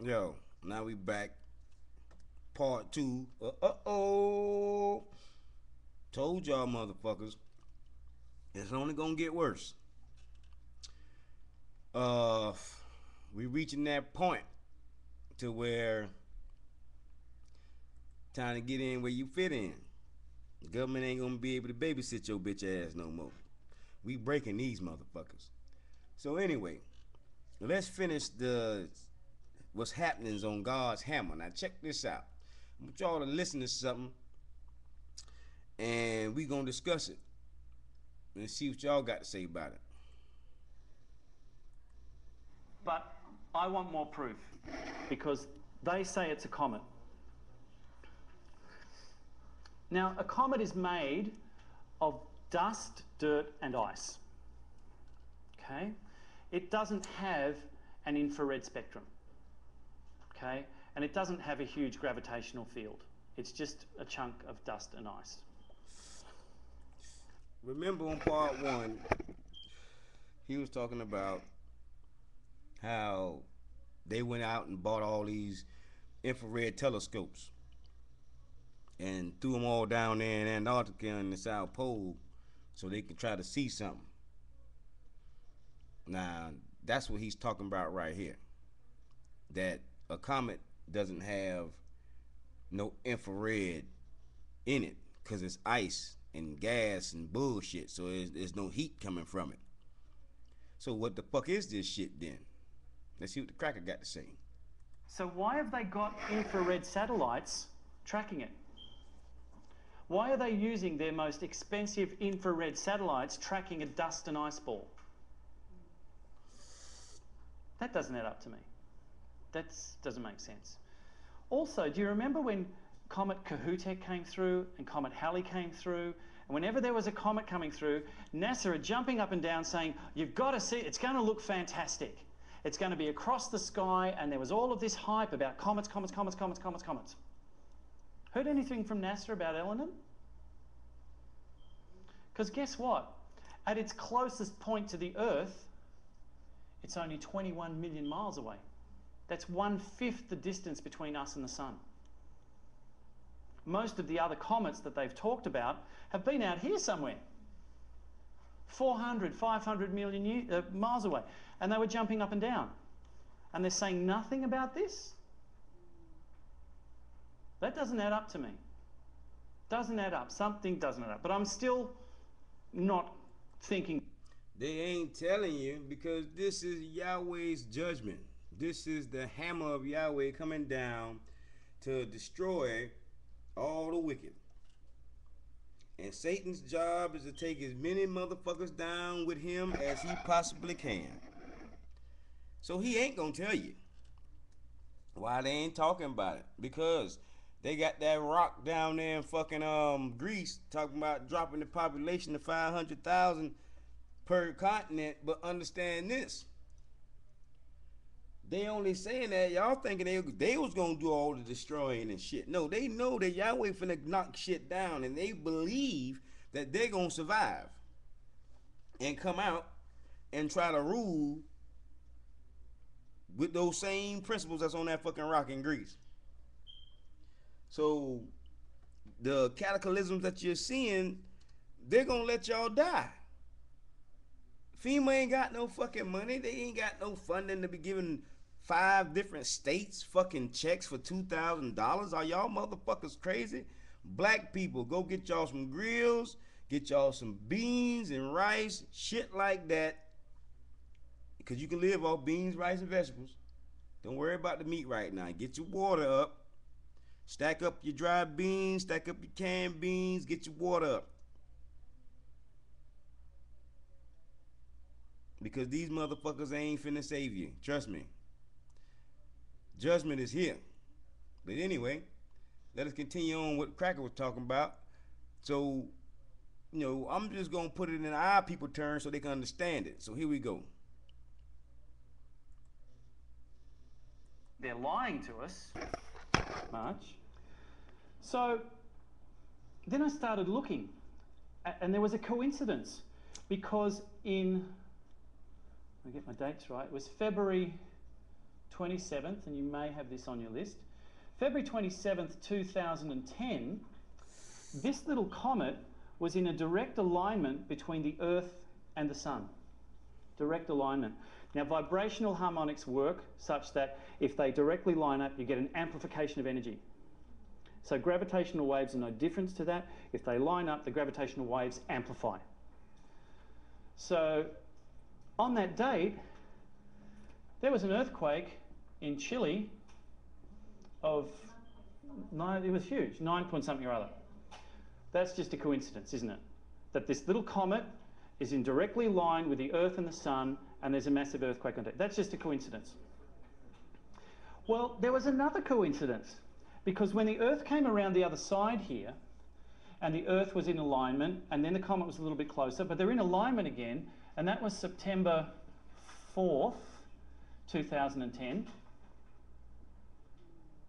Yo, now we back. Part two. Uh-oh. Told y'all motherfuckers. It's only gonna get worse. Uh we reaching that point to where time to get in where you fit in. The government ain't gonna be able to babysit your bitch ass no more. We breaking these motherfuckers. So anyway, let's finish the what's happenings on God's hammer. Now check this out. I want y'all to listen to something and we gonna discuss it and see what y'all got to say about it. But I want more proof because they say it's a comet. Now, a comet is made of dust, dirt, and ice. Okay? It doesn't have an infrared spectrum. Okay? And it doesn't have a huge gravitational field. It's just a chunk of dust and ice. Remember on part one, he was talking about how they went out and bought all these infrared telescopes and threw them all down there in Antarctica and the South Pole so they could try to see something. Now, that's what he's talking about right here. That a comet doesn't have no infrared in it because it's ice and gas and bullshit, so there's no heat coming from it. So what the fuck is this shit then? Let's see what the cracker got to say. So why have they got infrared satellites tracking it? Why are they using their most expensive infrared satellites tracking a dust and ice ball? That doesn't add up to me. That doesn't make sense. Also, do you remember when Comet Kahutek came through and Comet Halley came through? And whenever there was a comet coming through, NASA are jumping up and down saying, you've got to see, it's going to look fantastic. It's going to be across the sky, and there was all of this hype about comets, comets, comets, comets, comets, comets. Heard anything from NASA about Elenin? Because guess what? At its closest point to the Earth, it's only 21 million miles away. That's 1/5 the distance between us and the Sun. Most of the other comets that they've talked about have been out here somewhere. 400, 500 million miles away. And they were jumping up and down. And they're saying nothing about this? That doesn't add up to me. Doesn't add up. Something doesn't add up. But I'm still not thinking. They ain't telling you because this is Yahweh's judgment. This is the hammer of Yahweh coming down to destroy all the wicked. And Satan's job is to take as many motherfuckers down with him as he possibly can. So he ain't gonna tell you why they ain't talking about it. Because they got that rock down there in fucking Greece talking about dropping the population to 500,000 per continent. But understand this. They only saying that y'all thinking they was gonna do all the destroying and shit. No, they know that Yahweh finna knock shit down, and they believe that they're gonna survive and come out and try to rule with those same principles that's on that fucking rock in Greece. So the cataclysms that you're seeing, they're gonna let y'all die. FEMA ain't got no fucking money. They ain't got no funding to be giving 5 different states fucking checks for $2,000. Are y'all motherfuckers crazy? Black people, go get y'all some grills, get y'all some beans and rice, shit like that. Because you can live off beans, rice, and vegetables. Don't worry about the meat right now. Get your water up. Stack up your dried beans, stack up your canned beans, get your water up. Because these motherfuckers ain't finna save you. Trust me. Judgment is here. But anyway, let us continue on what Cracker was talking about. So, I'm just gonna put it in our people terms so they can understand it. So here we go. They're lying to us much. So then I started looking, and there was a coincidence, because I get my dates right, it was February 27th, and you may have this on your list, February 27th, 2010, this little comet was in a direct alignment between the Earth and the Sun. Direct alignment. Now, vibrational harmonics work such that if they directly line up, you get an amplification of energy. So gravitational waves are no difference to that. If they line up, the gravitational waves amplify. So on that date, there was an earthquake in Chile of, it was huge, 9 point something or other. That's just a coincidence, isn't it? That this little comet is in directly aligned with the Earth and the Sun, and there's a massive earthquake on it. That's just a coincidence. Well, there was another coincidence, because when the Earth came around the other side here, and the Earth was in alignment, and then the comet was a little bit closer, but they're in alignment again, and that was September 4th, 2010.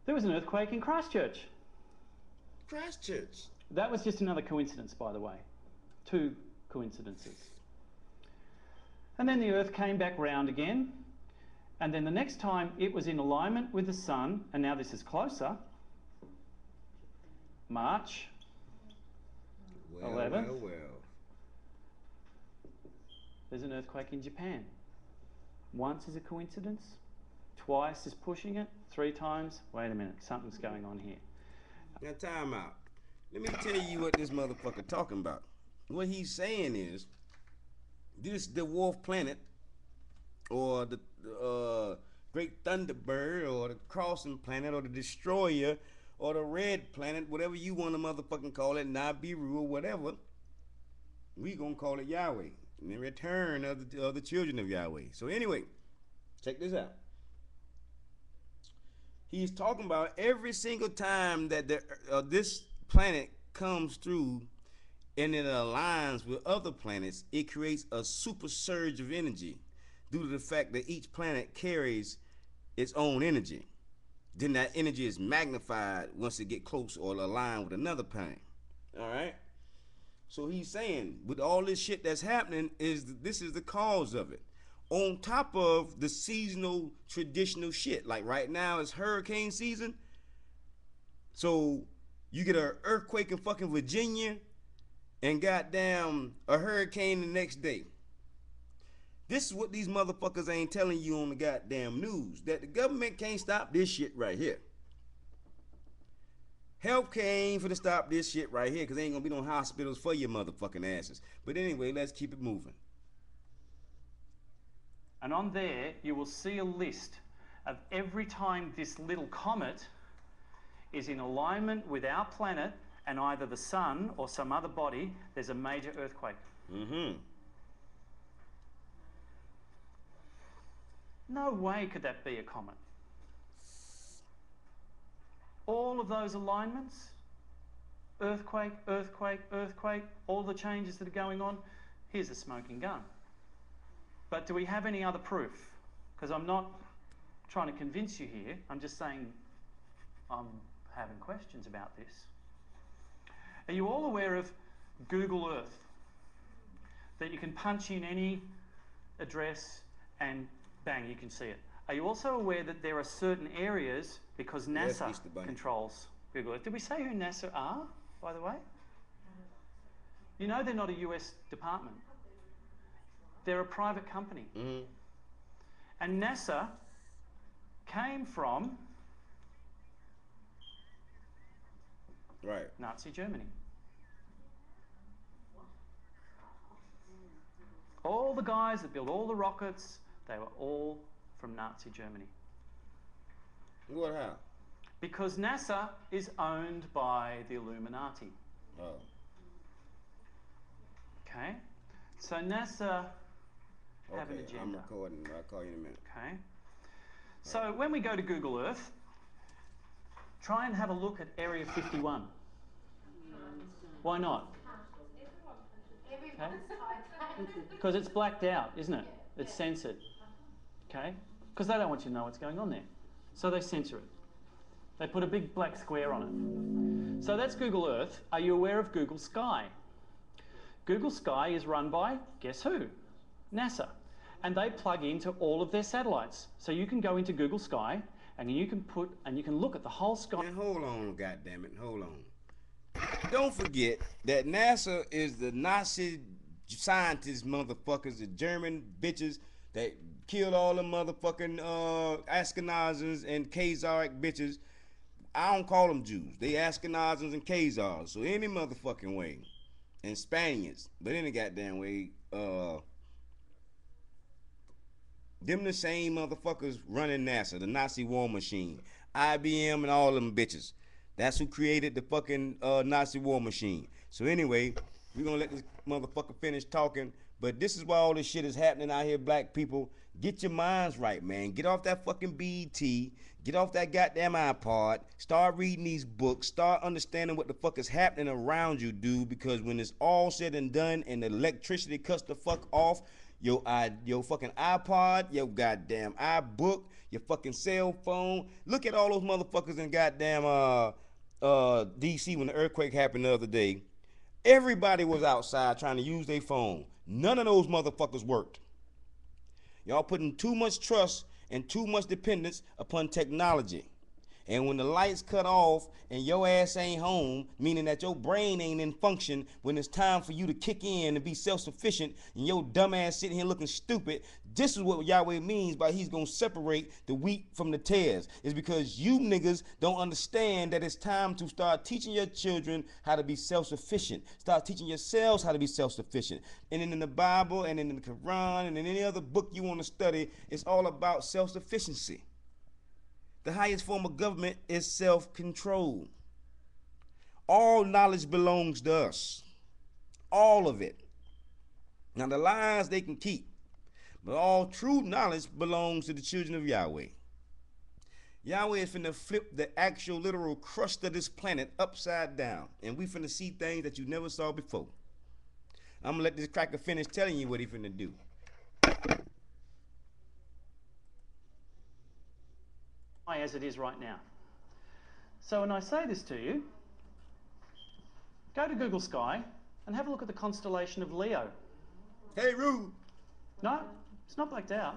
There was an earthquake in Christchurch. Christchurch. That was just another coincidence, by the way. 2 coincidences. And then the Earth came back round again, and then the next time it was in alignment with the Sun, and now this is closer, March 11th. Well. There's an earthquake in Japan. Once is a coincidence, twice is pushing it, 3 times, wait a minute, something's going on here. Now time out. Let me tell you what this motherfucker talking about. What he's saying is, this dwarf planet, or the great thunderbird, or the crossing planet, or the destroyer, or the red planet, whatever you want to motherfucking call it, Nibiru or whatever, we gonna call it Yahweh, in the return of the children of Yahweh. So anyway, check this out. He's talking about every single time that this planet comes through and it aligns with other planets, it creates a super surge of energy due to the fact that each planet carries its own energy. Then that energy is magnified once it get close or aligned with another planet. All right? So he's saying, with all this shit that's happening, this is the cause of it. On top of the seasonal traditional shit. Like right now it's hurricane season. So you get an earthquake in fucking Virginia and goddamn a hurricane the next day. This is what these motherfuckers ain't telling you on the goddamn news. That the government can't stop this shit right here. Healthcare ain't finna stop this shit right here, because there ain't gonna be no hospitals for your motherfucking asses. But anyway, let's keep it moving. And on there, you will see a list of every time this little comet is in alignment with our planet and either the Sun or some other body, there's a major earthquake. No way could that be a comet. All of those alignments, earthquake, earthquake, earthquake, all the changes that are going on, here's a smoking gun. But do we have any other proof? Because I'm not trying to convince you here, I'm just saying I'm having questions about this. Are you all aware of Google Earth? That you can punch in any address and bang, you can see it. Are you also aware that there are certain areas, because NASA controls Google Earth? Did we say who NASA are, by the way? You know they're not a US department. They're a private company. And NASA came from Nazi Germany. All the guys that built all the rockets, they were all from Nazi Germany. What, how? Because NASA is owned by the Illuminati. Oh. Okay? So NASA have an agenda. I'm recording. I'll call you in a minute. Okay? So when we go to Google Earth, try and have a look at Area 51. Why not? Okay? Because it's blacked out, isn't it? It's censored. Okay? Because they don't want you to know what's going on there. So they censor it. They put a big black square on it. So that's Google Earth. Are you aware of Google Sky? Google Sky is run by, guess who? NASA. and they plug into all of their satellites. So you can go into Google Sky and you can look at the whole sky. And hold on, goddammit, hold on. Don't forget that NASA is the Nazi scientist motherfuckers, the German bitches that killed all the motherfucking Ashkenazis and Khazaric bitches. I don't call them Jews. They Ashkenazis and Khazars. So any motherfucking way. And Spaniards. But any goddamn way, them the same motherfuckers running NASA, the Nazi war machine. IBM and all them bitches. That's who created the fucking Nazi war machine. So anyway, we're gonna let this motherfucker finish talking. But this is why all this shit is happening out here, black people. Get your minds right, man. Get off that fucking BET. Get off that goddamn iPod. Start reading these books. Start understanding what the fuck is happening around you, dude. Because when it's all said and done and the electricity cuts the fuck off, your fucking iPod, your goddamn iBook, your fucking cell phone. Look at all those motherfuckers in goddamn DC when the earthquake happened the other day. Everybody was outside trying to use their phone. None of those motherfuckers worked. Y'all putting too much trust and too much dependence upon technology. And when the lights cut off and your ass ain't home, meaning that your brain ain't in function when it's time for you to kick in and be self-sufficient, and your dumb ass sitting here looking stupid, this is what Yahweh means by he's going to separate the wheat from the tares. It's because you niggas don't understand that it's time to start teaching your children how to be self-sufficient. Start teaching yourselves how to be self-sufficient. And then in the Bible and in the Quran and in any other book you want to study, it's all about self-sufficiency. The highest form of government is self-control. All knowledge belongs to us. All of it. Now the lies they can keep, but all true knowledge belongs to the children of Yahweh. Yahweh is finna flip the actual literal crust of this planet upside down, and we finna see things that you never saw before. I'm gonna let this cracker finish telling you what he finna do. As it is right now. So when I say this to you, go to Google Sky and have a look at the constellation of Leo. Hey, Roo. No, it's not blacked out.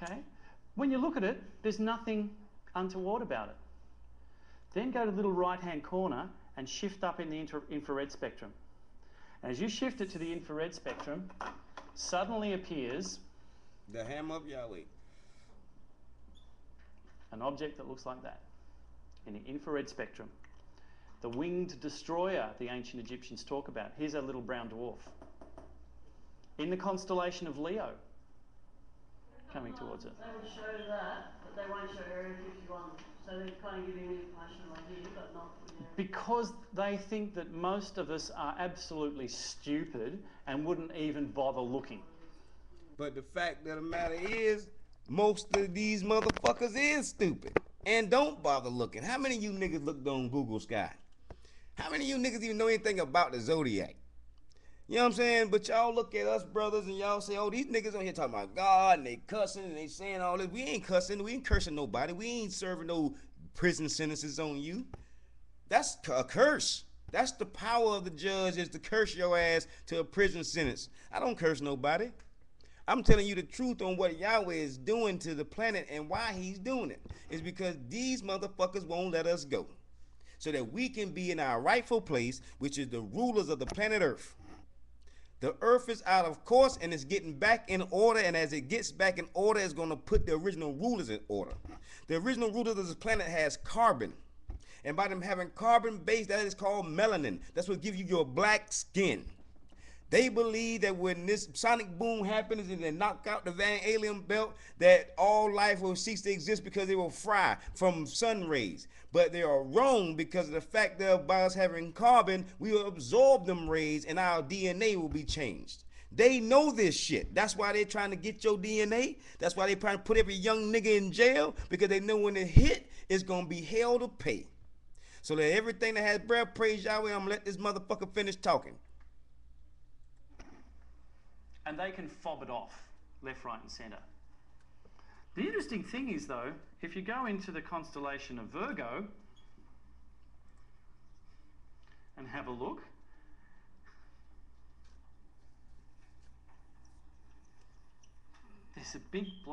Okay? When you look at it, there's nothing untoward about it. Then go to the little right-hand corner and shift up in the infrared spectrum. And as you shift it to the infrared spectrum, suddenly appears the hammer of Yahweh. An object that looks like that in the infrared spectrum. The winged destroyer the ancient Egyptians talk about. Here's a little brown dwarf. In the constellation of Leo, coming towards it. They will show that, but they won't show Area 51. So they're kind of giving me information right here, but not the area. Because they think that most of us are absolutely stupid and wouldn't even bother looking. But the fact of the matter is, most of these motherfuckers is stupid and don't bother looking. How many of you niggas looked on Google Sky? How many of you niggas even know anything about the Zodiac? You know what I'm saying? But y'all look at us brothers and y'all say, oh, these niggas on here talking about God and they cussing and they saying all this. We ain't cussing. We ain't cursing nobody. We ain't serving no prison sentences on you. That's a curse. That's the power of the judge, is to curse your ass to a prison sentence. I don't curse nobody. I'm telling you the truth on what Yahweh is doing to the planet and why he's doing it. It's because these motherfuckers won't let us go. So that we can be in our rightful place, which is the rulers of the planet Earth. The earth is out of course and it's getting back in order, and as it gets back in order, it's going to put the original rulers in order. The original rulers of this planet has carbon. And by them having carbon base, that is called melanin. That's what gives you your black skin. They believe that when this sonic boom happens and they knock out the Van Alien belt, that all life will cease to exist because they will fry from sun rays. But they are wrong, because of the fact that by us having carbon, we will absorb them rays and our DNA will be changed. They know this shit. That's why they're trying to get your DNA. That's why they're trying to put every young nigga in jail, because they know when it hit, it's going to be hell to pay. So that everything that has breath, praise Yahweh. I'm going to let this motherfucker finish talking. And they can fob it off left, right and centre. The interesting thing is, though, if you go into the constellation of Virgo and have a look, there's a big black